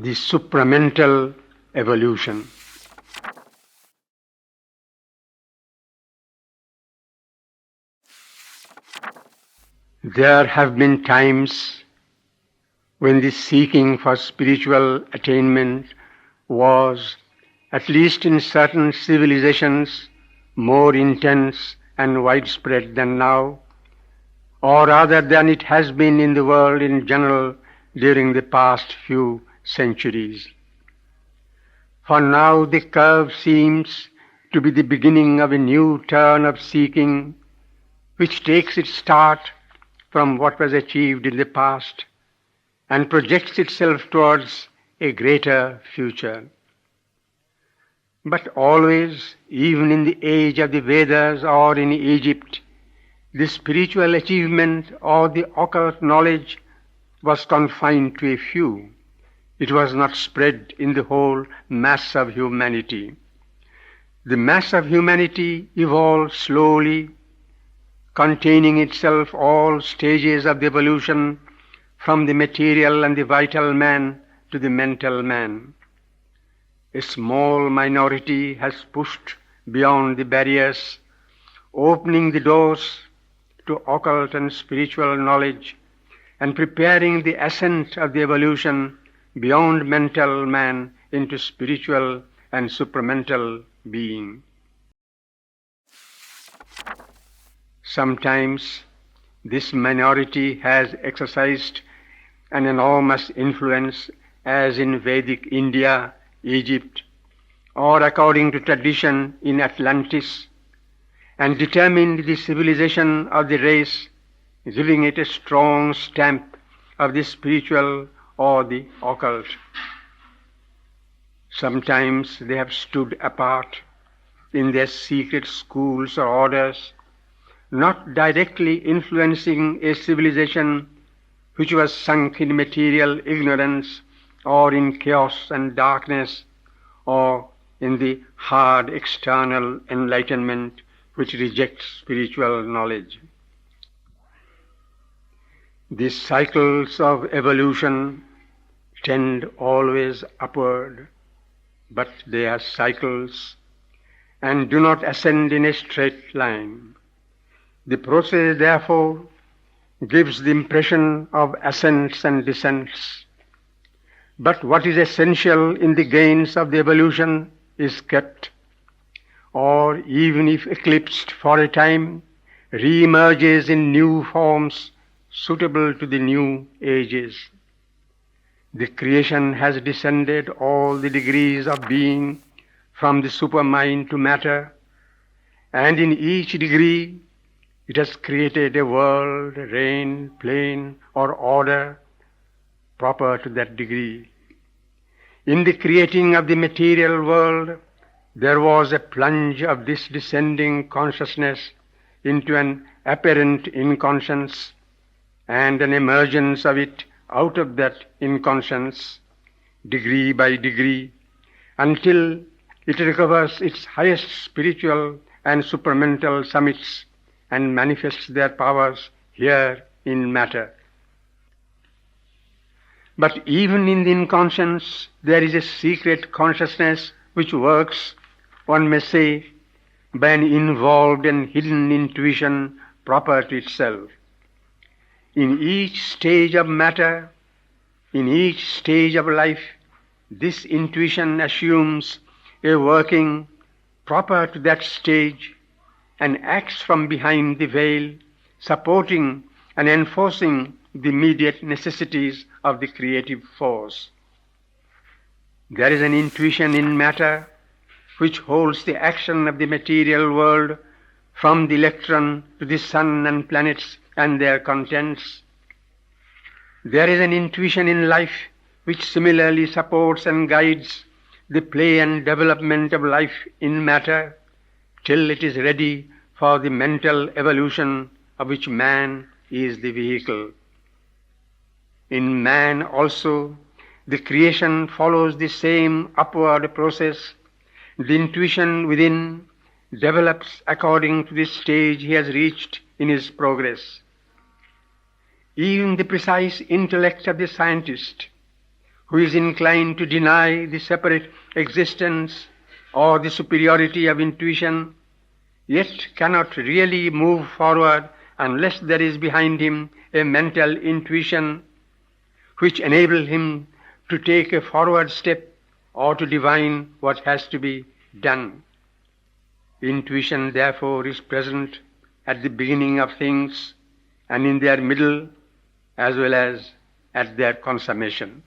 the supramental evolution. There have been times when the seeking for spiritual attainment was, at least in certain civilizations, more intense and widespread than now, or rather than it has been in the world in general during the past few centuries. For now the curve seems to be the beginning of a new turn of seeking, which takes its start from what was achieved in the past and projects itself towards a greater future. But always, even in the age of the Vedas or in Egypt, the spiritual achievement or the occult knowledge was confined to a few. It was not spread in the whole mass of humanity. The mass of humanity evolved slowly, containing itself all stages of the evolution from the material and the vital man to the mental man. A small minority has pushed beyond the barriers, opening the doors to occult and spiritual knowledge and preparing the ascent of the evolution beyond mental man into spiritual and supramental being. Sometimes this minority has exercised an enormous influence, as in Vedic India, Egypt, or according to tradition in Atlantis, and determined the civilization of the race, giving it a strong stamp of the spiritual or the occult. Sometimes they have stood apart in their secret schools or orders, not directly influencing a civilization which was sunk in material ignorance or in chaos and darkness, or in the hard external enlightenment which rejects spiritual knowledge. These cycles of evolution tend always upward, but they are cycles and do not ascend in a straight line. The process, therefore, gives the impression of ascents and descents. But what is essential in the gains of the evolution is kept, or even if eclipsed for a time, re-emerges in new forms suitable to the new ages. The creation has descended all the degrees of being from the supermind to matter, and in each degree it has created a world, reign, plane, or order proper to that degree. In the creating of the material world, there was a plunge of this descending consciousness into an apparent inconscience, and an emergence of it out of that inconscience, degree by degree, until it recovers its highest spiritual and supramental summits and manifests their powers here in matter. But even in the inconscience, there is a secret consciousness which works, one may say, by an involved and hidden intuition proper to itself. In each stage of matter, in each stage of life, this intuition assumes a working proper to that stage and acts from behind the veil, supporting and enforcing the immediate necessities of the creative force. There is an intuition in matter which holds the action of the material world from the electron to the sun and planets and their contents. There is an intuition in life which similarly supports and guides the play and development of life in matter till it is ready for the mental evolution of which man is the vehicle. In man also, the creation follows the same upward process. The intuition within develops according to the stage he has reached in his progress. Even the precise intellect of the scientist, who is inclined to deny the separate existence or the superiority of intuition, yet cannot really move forward unless there is behind him a mental intuition which enables him to take a forward step or to divine what has to be done. Intuition, therefore, is present at the beginning of things and in their middle as well as at their consummation.